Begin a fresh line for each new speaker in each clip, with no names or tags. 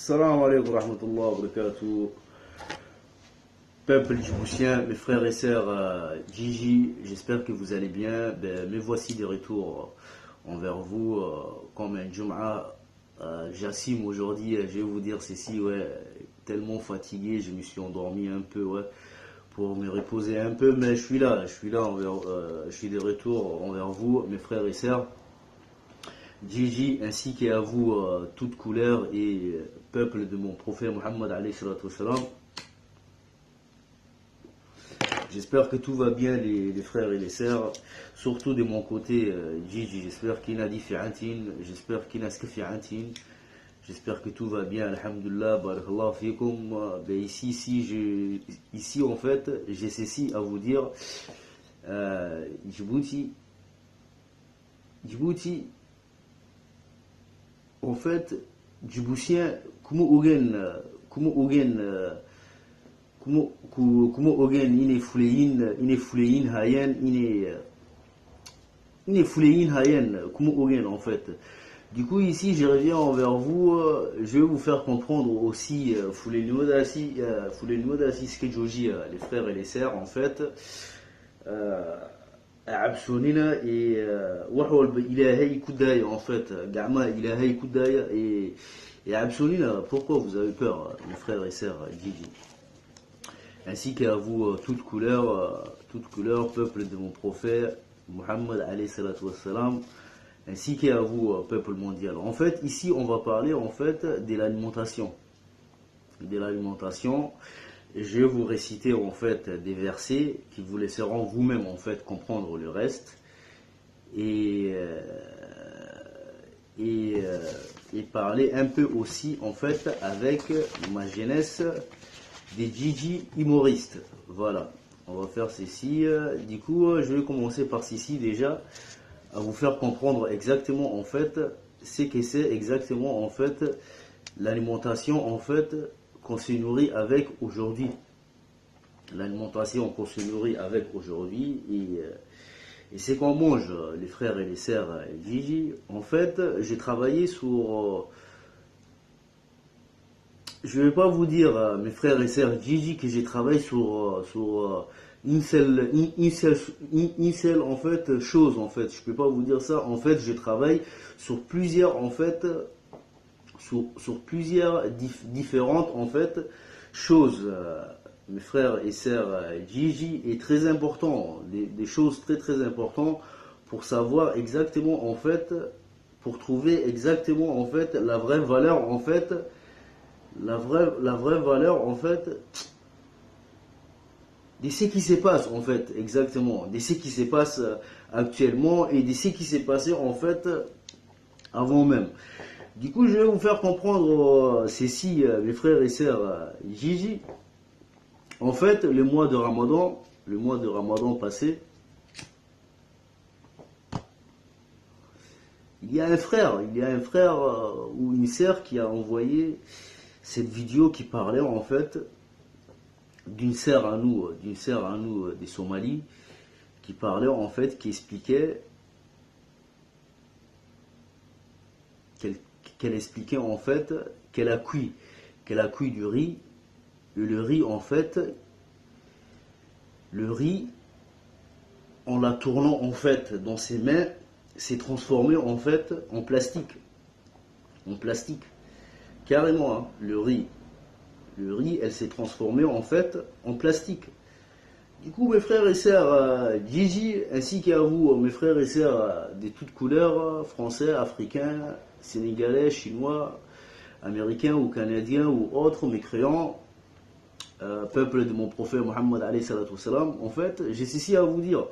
Salam alaikum wa rahmatullahi wa barakatuh. Peuple djiboutien, mes frères et sœurs, Gigi, j'espère que vous allez bien. Me voici de retour envers vous comme un Jum'a. Jassim, aujourd'hui, je vais vous dire ceci, ouais, tellement fatigué, je me suis endormi un peu, ouais, pour me reposer un peu, mais je suis là je suis de retour envers vous, mes frères et sœurs. Gigi, ainsi qu'à vous, toute couleur et peuple de mon prophète Mohammed alayhi salatu wassalam. J'espère que tout va bien les frères et les sœurs, surtout de mon côté, Gigi, j'espère qu'il y a des fi'atin, j'espère qu'il y a ce fi'atin, j'espère que tout va bien, alhamdulillah, barakallahu fikum. Ben ici en fait, j'ai ceci à vous dire, Djibouti, en fait, Djiboutien, comment ogen ine fulein hayen ine fulein hayen comment ogen en fait. Du coup ici je reviens envers vous, je vais vous faire comprendre aussi fulenodasi ce que joji les frères et les sœurs en fait. Absonina et wahol ilahi kudaya en fait gama ilahi kudaya et Absonina, pourquoi vous avez peur mes frères et sœurs Gigi, ainsi qu'à vous, toute couleur, peuple de mon prophète, Muhammad alayhi salatu wassalam, ainsi qu'à vous, peuple mondial. En fait, ici, on va parler, en fait, de l'alimentation. Je vais vous réciter, en fait, des versets qui vous laisseront vous-même, en fait, comprendre le reste. Et parler un peu aussi, en fait, avec ma jeunesse, des Gigi humoristes. Voilà, on va faire ceci. Du coup, je vais commencer par ceci déjà, à vous faire comprendre exactement en fait ce que c'est exactement en fait l'alimentation en fait qu'on se nourrit avec aujourd'hui. L'alimentation qu'on se nourrit avec aujourd'hui et c'est qu'on mange, les frères et les sœurs Gigi. En fait, j'ai travaillé sur je ne vais pas vous dire, mes frères et sœurs Gigi, que j'ai travaillé sur une seule en fait chose en fait. Je peux pas vous dire ça. En fait, je travaille sur plusieurs en fait sur plusieurs différentes en fait choses. Mes frères et sœurs Gigi est très important, des choses très importantes pour savoir exactement en fait, pour trouver exactement en fait la vraie valeur en fait. La vraie valeur en fait de ce qui se passe en fait exactement, de ce qui se passe actuellement et de ce qui s'est passé en fait avant même. Du coup je vais vous faire comprendre ceci mes frères et sœurs Gigi. En fait le mois de Ramadan passé, il y a un frère ou une sœur qui a envoyé cette vidéo qui parlait en fait d'une sœur à nous des Somalis, qui parlait en fait, qui expliquait qu'elle expliquait en fait qu'elle a cuit du riz, et le riz en fait, en la tournant en fait dans ses mains, s'est transformé en fait en plastique. Carrément, hein, le riz, elle s'est transformée en fait en plastique. Du coup, mes frères et sœurs Gigi, ainsi qu'à vous, mes frères et sœurs de toutes couleurs, français, africains, sénégalais, chinois, américains ou canadiens ou autres mécréants, peuple de mon prophète Mohammed alayhi salatu wassalam, en fait, j'ai ceci à vous dire,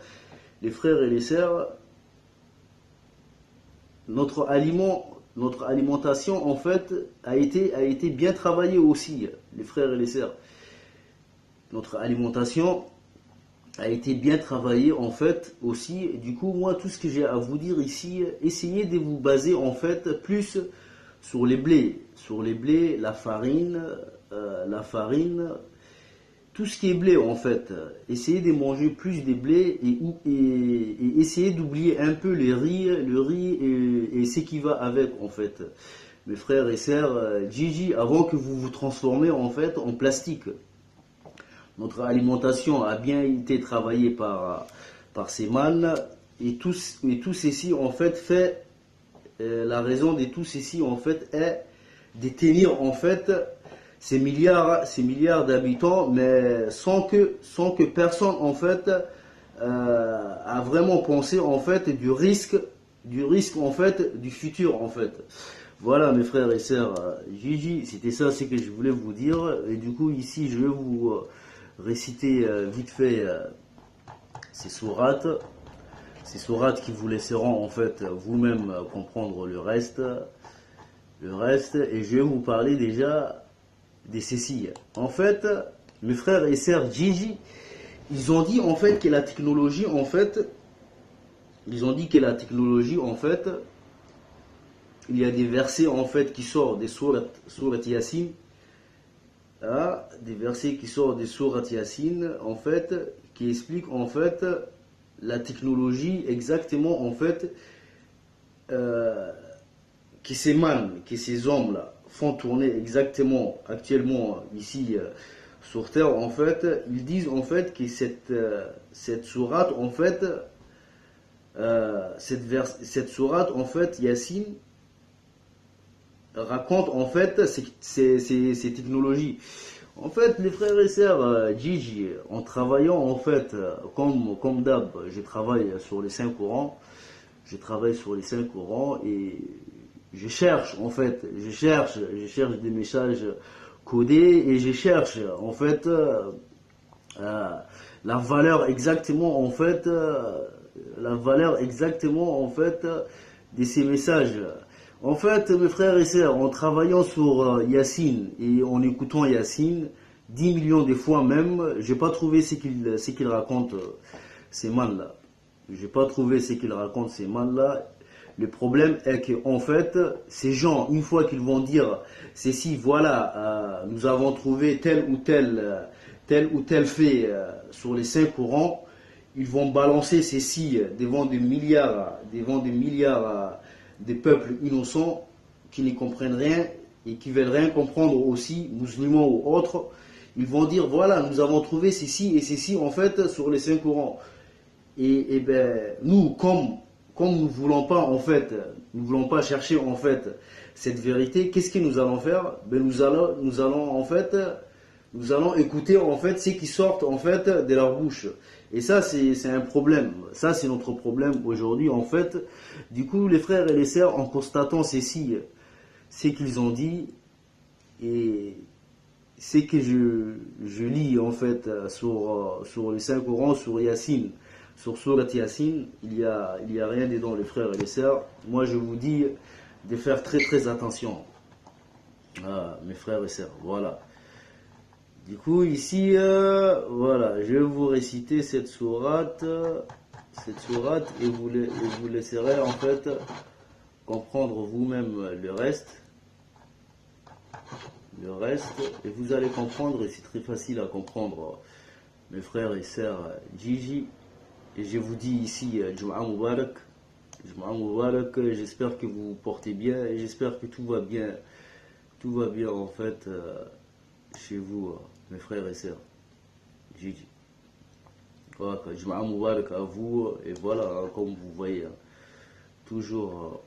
les frères et les sœurs, notre alimentation en fait a été bien travaillée aussi, les frères et les sœurs. Notre alimentation a été bien travaillée en fait aussi. Du coup, moi, tout ce que j'ai à vous dire ici, essayez de vous baser en fait plus sur les blés, la farine, tout ce qui est blé en fait. Essayez de manger plus des blés et essayez d'oublier un peu le riz et ce qui va avec en fait. mes frères et sœurs, Gigi, avant que vous vous transformez en fait en plastique. Notre alimentation a bien été travaillée par ces mâles, et tout ceci en fait fait, la raison de tout ceci en fait est de tenir en fait ces milliards d'habitants, mais sans que personne en fait a vraiment pensé en fait du risque en fait du futur en fait. Voilà mes frères et sœurs, Gigi, c'était ça ce que je voulais vous dire, et du coup ici je vais vous réciter vite fait ces sourates qui vous laisseront en fait vous-même comprendre le reste, et je vais vous parler déjà des cécilles. En fait, mes frères et sœurs Gigi, ils ont dit en fait que la technologie en fait, il y a des versets en fait qui sortent des sourates Yassine, des versets qui sortent des sourates Yassine en fait, qui expliquent en fait la technologie exactement en fait, que ces man, que ces hommes là font tourner exactement actuellement ici sur terre en fait. Ils disent en fait que cette sourate en fait, cette sourate en fait Yassine raconte en fait ces technologies. En fait, les frères et sœurs, Gigi, en travaillant en fait, comme d'hab, je travaille sur les 5 courants. Et je cherche en fait, je cherche des messages codés, et je cherche en fait la valeur exactement en fait, de ces messages. En fait, mes frères et sœurs, en travaillant sur Yassine et en écoutant Yassine 10 millions de fois même, j'ai pas trouvé ce qu'il raconte ces man-là. J'ai pas trouvé ce qu'il raconte ces man-là. Le problème est que en fait, ces gens, une fois qu'ils vont dire ceci, voilà, nous avons trouvé tel ou tel fait sur les 5 courants, ils vont balancer ceci devant des milliards de peuples innocents qui ne comprennent rien et qui veulent rien comprendre aussi, musulmans ou autres. Ils vont dire voilà, nous avons trouvé ceci et ceci en fait sur les 5 courants. Et ben nous, comme nous voulons pas en fait, nous voulons pas chercher en fait cette vérité, qu'est-ce que nous allons faire? Ben nous allons écouter en fait ce qui sortent en fait de leur bouche. Et ça c'est un problème. Ça c'est notre problème aujourd'hui en fait. Du coup les frères et les sœurs, en constatant ceci, ce qu'ils ont dit et ce que je lis en fait sur les 5 Corans, sur Yassine, sur Surat Yassine, il y a rien dedans les frères et les sœurs. Moi je vous dis de faire très très attention, mes frères et sœurs. Voilà. Du coup ici, voilà, je vais vous réciter cette sourate, et vous laisserez en fait comprendre vous-même le reste, et vous allez comprendre, et c'est très facile à comprendre, mes frères et sœurs Gigi. Et je vous dis ici, Jum'a Mubarak, j'espère que vous vous portez bien, et j'espère que tout va bien en fait chez vous, mes frères et sœurs Gigi. Voilà, Jum'a Mubarak à vous, et voilà, comme vous voyez, toujours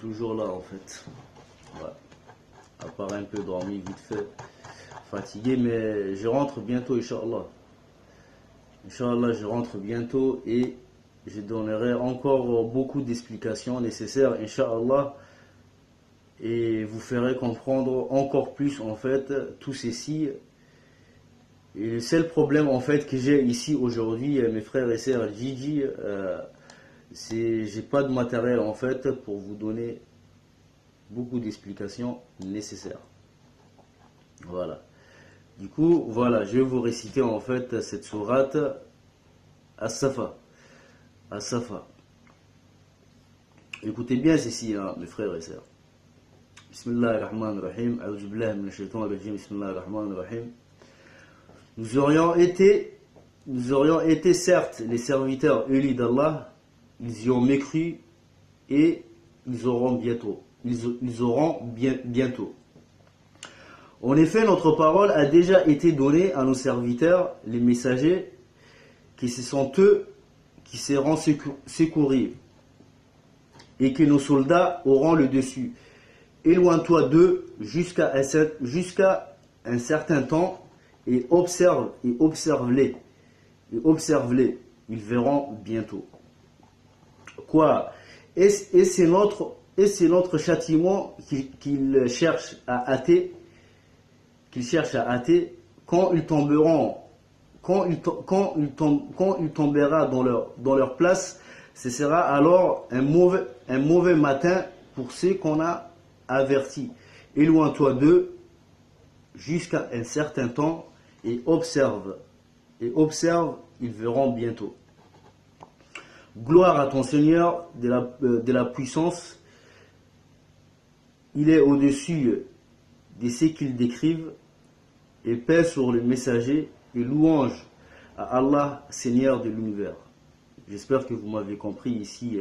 là en fait. Voilà. À part un peu dormi vite fait, fatigué, mais je rentre bientôt, Inch'Allah. Inch'Allah, je rentre bientôt et je donnerai encore beaucoup d'explications nécessaires, Inch'Allah, et vous ferez comprendre encore plus en fait tout ceci. Et le seul problème en fait que j'ai ici aujourd'hui, mes frères et sœurs Gigi, c'est j'ai pas de matériel en fait pour vous donner beaucoup d'explications nécessaires. Voilà. Du coup, voilà, je vais vous réciter en fait cette sourate As-Safa. Écoutez bien ceci, hein, mes frères et sœurs. Bismillahirrahmanirrahim. A'udhu billahi minash shaitanir rajim. Bismillahirrahmanirrahim. Nous aurions été certes les serviteurs élus d'Allah, ils y ont mécru et ils auront bientôt. ils auront bientôt. En effet, notre parole a déjà été donnée à nos serviteurs, les messagers, que ce sont eux qui seront secourus et que nos soldats auront le dessus. Éloigne-toi d'eux jusqu'à un certain temps et observe-les. Ils verront bientôt. Quoi? Et c'est notre châtiment qu'ils cherchent à hâter, quand ils tomberont, quand il tombera dans leur place, ce sera alors un mauvais matin pour ceux qu'on a avertis. Éloigne-toi d'eux jusqu'à un certain temps et observe, ils verront bientôt. Gloire à ton Seigneur de la puissance, il est au-dessus de ce qu'ils décrivent, et paix sur le messager, et louange à Allah, Seigneur de l'univers. J'espère que vous m'avez compris ici,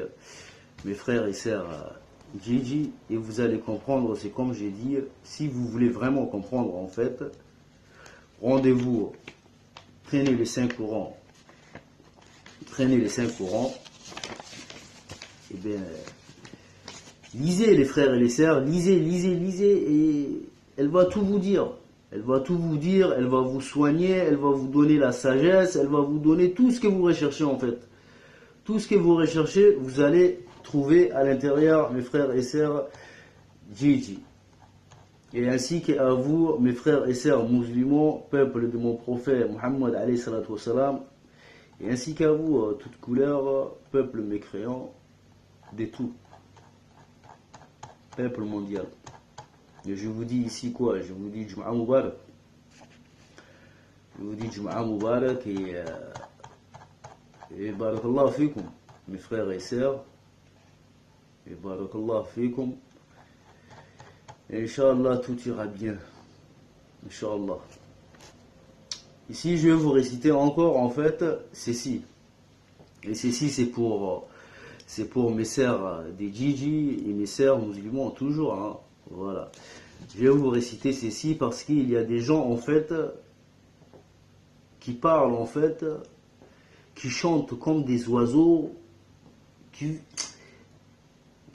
mes frères et sœurs Gigi, et vous allez comprendre, c'est comme j'ai dit, si vous voulez vraiment comprendre en fait, rendez-vous, prenez les 5 courants, et bien, lisez les frères et les sœurs, lisez, et elle va tout vous dire. Elle va vous soigner, elle va vous donner la sagesse, elle va vous donner tout ce que vous recherchez en fait. Tout ce que vous recherchez, vous allez trouver à l'intérieur, mes frères et sœurs Gigi. Et ainsi qu'à vous, mes frères et sœurs musulmans, peuple de mon prophète Muhammad alayhi salatu wassalam, et ainsi qu'à vous, toute couleur, peuple mécréant, de tout, peuple mondial. Et je vous dis ici quoi? Je vous dis Jum'a Mubarak. Je vous dis Jum'a Mubarak et Barakallah fikum, mes frères et sœurs. Et Barakallah fikum. Et Inch'Allah, tout ira bien. Inch'Allah. Ici, je vais vous réciter encore en fait ceci. Et ceci, c'est pour mes sœurs des Gigi et mes sœurs musulmans toujours. Hein. Voilà. Je vais vous réciter ceci parce qu'il y a des gens en fait qui parlent en fait, qui chantent comme des oiseaux, qui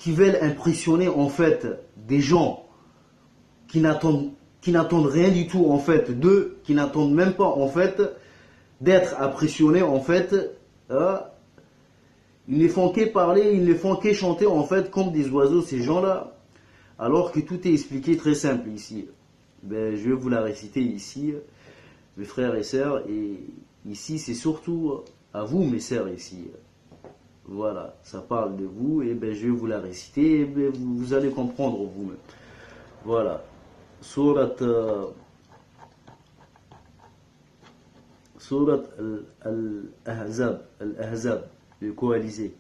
veulent impressionner en fait des gens qui n'attendent rien du tout en fait d'eux, qui n'attendent même pas en fait d'être impressionnés en fait. Ils ne font que parler, ils ne font que chanter en fait comme des oiseaux ces gens-là. Alors que tout est expliqué très simple ici. Ben, je vais vous la réciter ici, mes frères et sœurs. Et ici, c'est surtout à vous, mes sœurs, ici. Voilà, ça parle de vous. Et ben, je vais vous la réciter. Et ben, vous allez comprendre vous-même. Voilà. Surat Al-Ahzab, le coalisé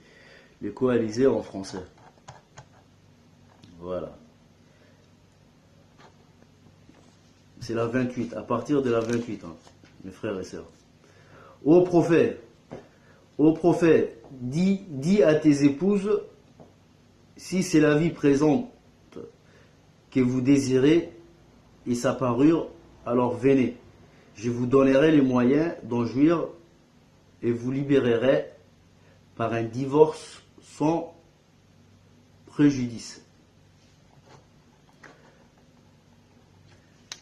en français. Voilà. C'est la 28, à partir de la 28, hein, mes frères et sœurs. Ô prophète, dis à tes épouses, si c'est la vie présente que vous désirez et sa parure, alors venez, je vous donnerai les moyens d'en jouir et vous libérerai par un divorce sans préjudice.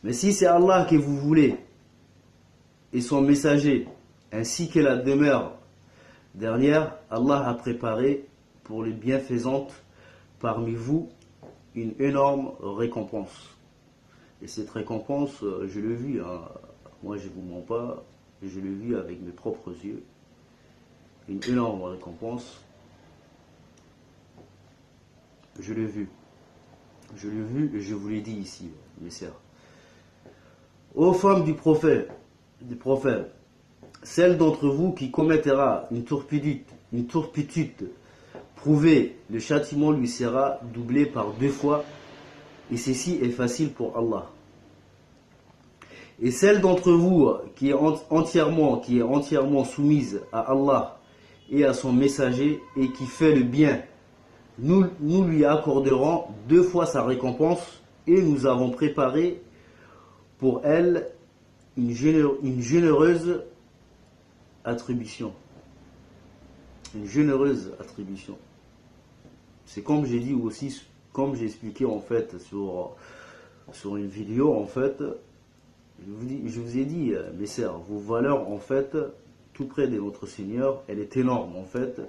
Mais si c'est Allah que vous voulez, et son messager, ainsi que la demeure dernière, Allah a préparé pour les bienfaisantes parmi vous une énorme récompense. Et cette récompense, je l'ai vue, hein. Moi je ne vous mens pas, je l'ai vue avec mes propres yeux. Une énorme récompense. Je l'ai vue. Je l'ai vue et je vous l'ai dit ici, mes sœurs. Ô femmes du prophète, celle d'entre vous qui commettra une turpitude, prouvez, le châtiment lui sera doublé par 2 fois, et ceci est facile pour Allah. Et celle d'entre vous qui est entièrement soumise à Allah et à son messager et qui fait le bien nous lui accorderons 2 fois sa récompense et nous avons préparé pour elle une généreuse attribution. Une généreuse attribution. C'est comme j'ai dit aussi, comme j'ai expliqué en fait sur une vidéo en fait, je vous ai dit, mes sœurs, vos valeurs en fait, tout près de notre Seigneur, elle est énorme en fait.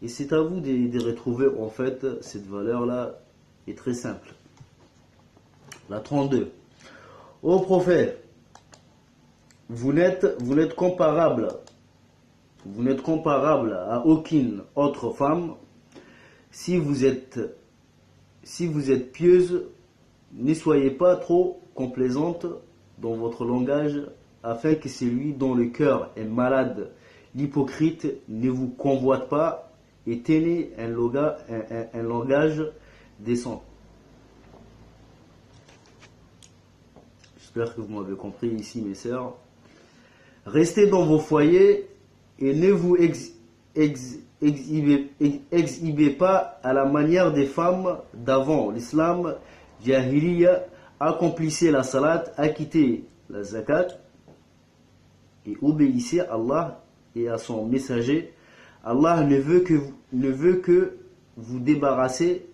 Et c'est à vous de retrouver en fait cette valeur-là est très simple. La 32. Ô prophète, vous n'êtes comparable à aucune autre femme. Si vous êtes pieuse, ne soyez pas trop complaisante dans votre langage, afin que celui dont le cœur est malade, l'hypocrite, ne vous convoite pas, et tenez un langage décent. J'espère que vous m'avez compris ici, mes sœurs. Restez dans vos foyers et ne vous exhibez pas à la manière des femmes d'avant l'islam. Jahiliya, accomplissez la salat, acquittez la zakat et obéissez à Allah et à son messager. Allah ne veut que vous débarrasser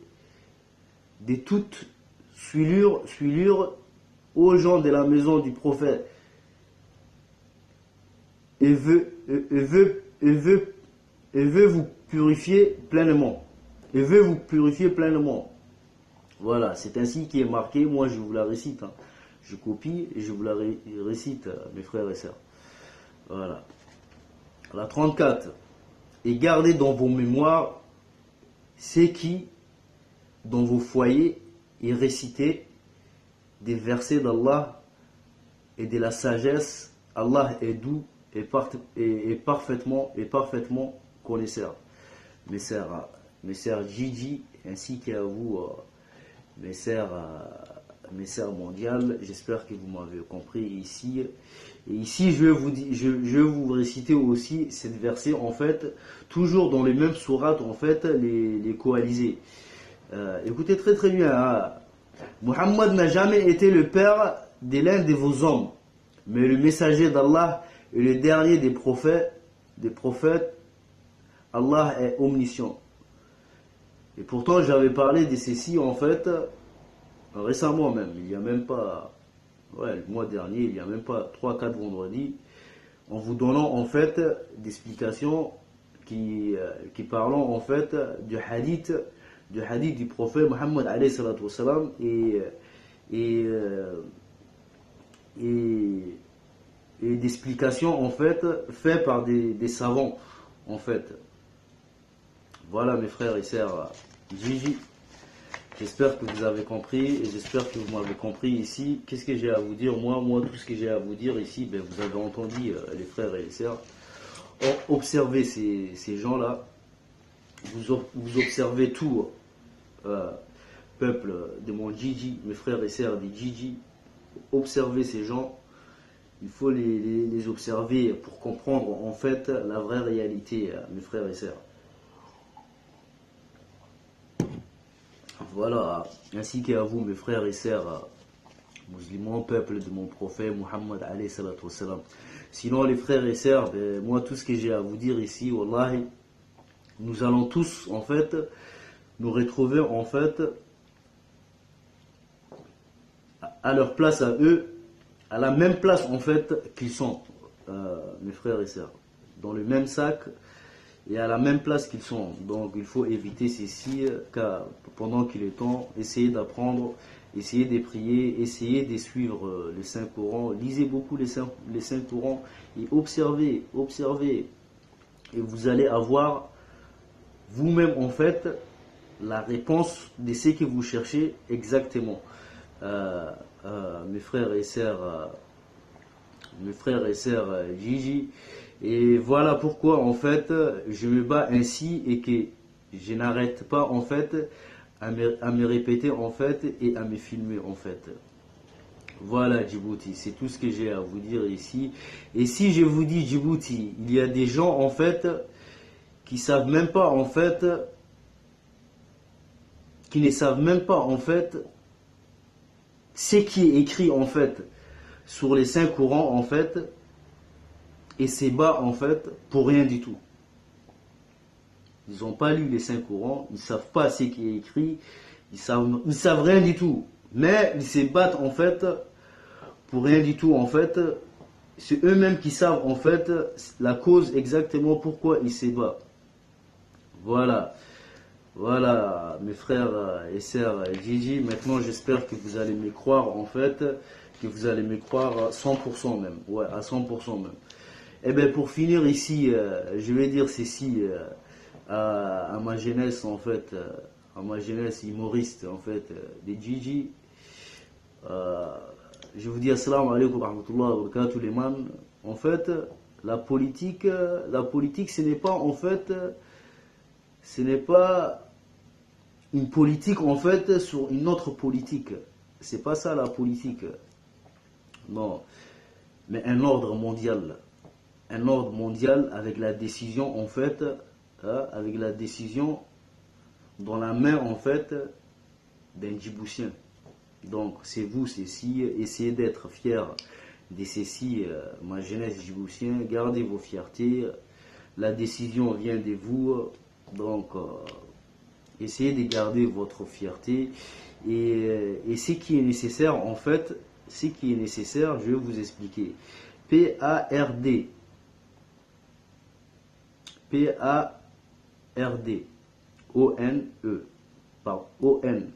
de toute souillure aux gens de la maison du prophète et veut vous purifier pleinement. Et veut vous purifier pleinement. Voilà, c'est ainsi qui est marqué. Moi, je vous la récite. Hein. Je copie et je vous la récite, mes frères et sœurs. Voilà. La 34. Et gardez dans vos mémoires ce qui, dans vos foyers, est récité des versets d'Allah et de la sagesse. Allah est doux et parfaitement connaisseur. Mes sœurs Gigi, ainsi qu'à vous, mes sœurs mondiales, j'espère que vous m'avez compris ici. Et ici, je vais vous réciter aussi cette verset, en fait, toujours dans les mêmes sourates, en fait, les coalisés. Écoutez très bien. Hein. Muhammad n'a jamais été le père de l'un de vos hommes, mais le messager d'Allah est le dernier des prophètes. Allah est omniscient. Et pourtant, j'avais parlé de ceci, en fait, récemment même, il n'y a même pas, le mois dernier, il n'y a même pas 3-4 vendredis, en vous donnant en fait des explications qui parlent en fait du hadith du prophète Muhammad alayhi salatu wassalam et d'explications en fait faites par des savants en fait. Voilà mes frères et sœurs Gigi. J'espère que vous avez compris et j'espère que vous m'avez compris ici. Qu'est-ce que j'ai à vous dire moi, tout ce que j'ai à vous dire ici, ben, vous avez entendu les frères et les sœurs. Observez ces gens-là. Vous observez tout, peuple de mon Gigi, mes frères et sœurs des Gigi. Observez ces gens. Il faut les observer pour comprendre en fait la vraie réalité, mes frères et sœurs. Voilà, ainsi qu'à vous mes frères et sœurs musulmans, peuple de mon prophète Muhammad alayhi salatu wassalam. Sinon les frères et sœurs, ben, moi tout ce que j'ai à vous dire ici, wallahi, nous allons tous en fait nous retrouver en fait à leur place à eux, à la même place en fait qu'ils sont, mes frères et sœurs, dans le même sac et à la même place qu'ils sont. Donc il faut éviter ceci, car pendant qu'il est temps, essayez d'apprendre, essayez de prier, essayez de suivre les saints courants, lisez beaucoup les saints courants et observez, et vous allez avoir vous-même en fait la réponse de ce que vous cherchez exactement. Mes frères et sœurs Gigi, et voilà pourquoi en fait je me bats ainsi et que je n'arrête pas en fait à me répéter en fait et à me filmer en fait. Voilà Djibouti, c'est tout ce que j'ai à vous dire ici. Et si je vous dis Djibouti, il y a des gens en fait qui savent même pas en fait qui ne savent même pas en fait ce qui est écrit en fait sur les 5 courants en fait, et c'est bas en fait pour rien du tout. Ils n'ont pas lu les 5 courants, ils ne savent pas ce qui est écrit, ils savent rien du tout. Mais ils se battent en fait pour rien du tout en fait. C'est eux-mêmes qui savent en fait la cause exactement pourquoi ils se battent. Voilà. Voilà, mes frères et sœurs Gigi, maintenant j'espère que vous allez me croire en fait, que vous allez me croire à 100% même, ouais, à 100% même. Et bien pour finir ici, je vais dire ceci à ma jeunesse en fait, à ma jeunesse humoriste en fait, des Gigi. Je vous dis assalamu alaikum wa rahmatullahi wa barakatuh les man. En fait, la politique ce n'est pas en fait... ce n'est pas une politique en fait sur une autre politique. C'est pas ça la politique. Non. Mais un ordre mondial. Un ordre mondial avec la décision en fait, avec la décision dans la main en fait d'un Djiboutien. Donc c'est vous, ceci, essayez d'être fiers de ceci, ma jeunesse djiboutienne, gardez vos fiertés. La décision vient de vous. Donc, essayez de garder votre fierté et ce qui est nécessaire, en fait, ce qui est nécessaire, je vais vous expliquer. P-A-R-D. P-A-R-D. O-N-E. O-N.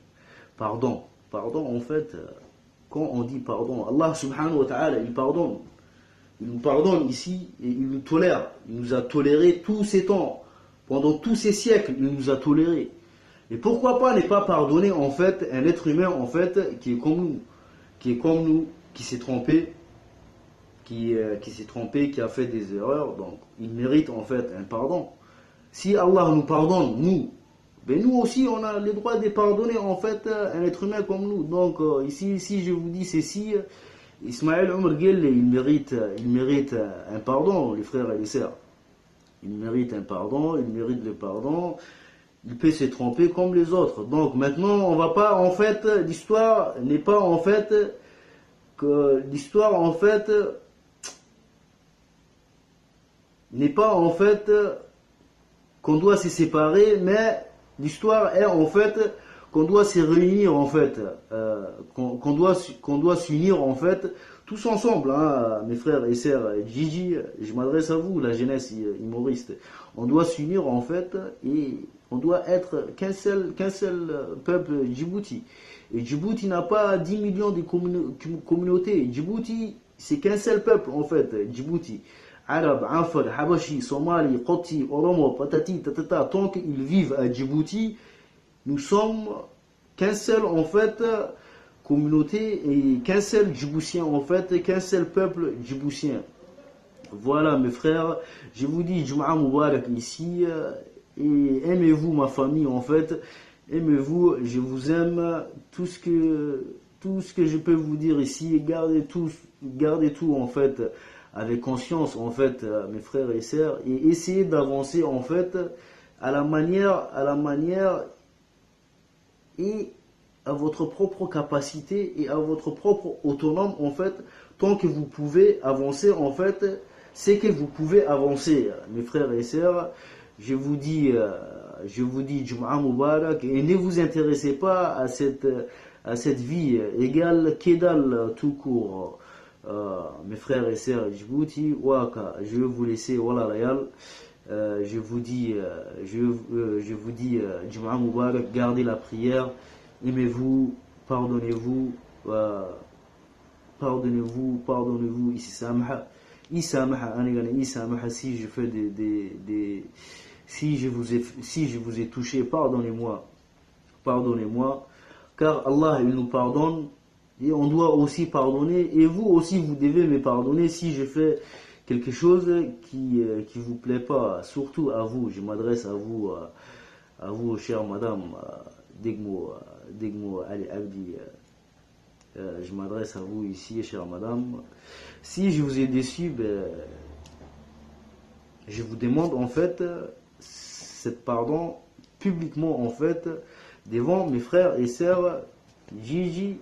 Pardon. Pardon, en fait, quand on dit pardon, Allah subhanahu wa ta'ala, il pardonne. Il nous pardonne ici et il nous tolère. Il nous a toléré tous ces temps. Pendant tous ces siècles, il nous a tolérés. Et pourquoi pas ne pas pardonner en fait un être humain en fait qui est comme nous, qui s'est trompé, qui s'est trompé, qui a fait des erreurs. Donc, il mérite en fait un pardon. Si Allah nous pardonne, ben nous aussi on a le droit de pardonner en fait un être humain comme nous. Donc ici je vous dis ceci, Ismaël Omar Guel, il mérite un pardon, les frères et les sœurs. Il mérite un pardon, il mérite le pardon, il peut se tromper comme les autres. Donc maintenant, on va pas, en fait, l'histoire n'est pas en fait, que l'histoire en fait, n'est pas en fait qu'on doit se séparer, mais l'histoire est en fait qu'on doit se réunir en fait, qu'on doit s'unir en fait, tous ensemble, hein, mes frères et sœurs Gigi, je m'adresse à vous, la jeunesse humoriste. On doit s'unir en fait et on doit être qu'un seul peuple Djibouti. Et Djibouti n'a pas 10 millions de communautés. Djibouti, c'est qu'un seul peuple en fait, Djibouti. Arabes, Afar, Habashi, Somali, Qoti, Oromo, Patati, Tatata, tant qu'ils vivent à Djibouti, nous sommes qu'un seul en fait communauté et qu'un seul Djiboutien en fait, qu'un seul peuple djiboutien. Voilà mes frères, je vous dis Jum'a Mubarak ici et aimez-vous ma famille en fait, aimez-vous, je vous aime, tout ce que je peux vous dire ici, gardez tout en fait avec conscience en fait mes frères et sœurs et essayez d'avancer en fait à la manière et à votre propre capacité et à votre propre autonome en fait, tant que vous pouvez avancer en fait, c'est que vous pouvez avancer mes frères et sœurs. Je vous dis Jum'a Mubarak et ne vous intéressez pas à cette vie égale Kedal tout court. Mes frères et sœurs Djibouti, Waka, je vais vous laisser, voilà Layal. Je vous dis Jum'a Mubarak, gardez la prière, aimez-vous, pardonnez-vous, ici Samha, si je fais si je vous ai touché, pardonnez-moi, car Allah il nous pardonne et on doit aussi pardonner et vous aussi vous devez me pardonner si je fais quelque chose qui vous plaît pas, surtout à vous, je m'adresse à vous chère madame Degmo Ali Abdi, je m'adresse à vous ici chère madame, si je vous ai déçu, je vous demande en fait cet pardon publiquement en fait, devant mes frères et sœurs Gigi,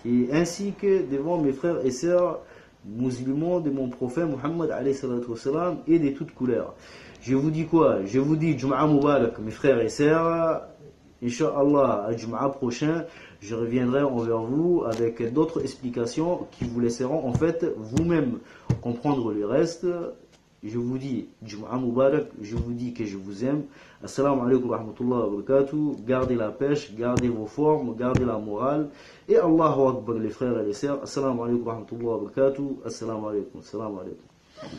et ainsi que devant mes frères et sœurs musulmans de mon prophète Muhammad alayhi salatu wassalam, et de toutes couleurs. Je vous dis quoi? Je vous dis Jum'a Mubarak, mes frères et sœurs. Inch'Allah, à Jum'a prochain, je reviendrai envers vous avec d'autres explications qui vous laisseront en fait vous-même comprendre le reste. Je vous dis Jum'a Mubarak, je vous dis que je vous aime. Assalamu alaikum wa rahmatullahi wa barakatuh. Gardez la pêche, gardez vos formes, gardez la morale. Et Allahu Akbar les frères et les sœurs. Assalamu alaikum wa rahmatullahi wa barakatuh. Assalamu alaikum. Assalamu alaikum.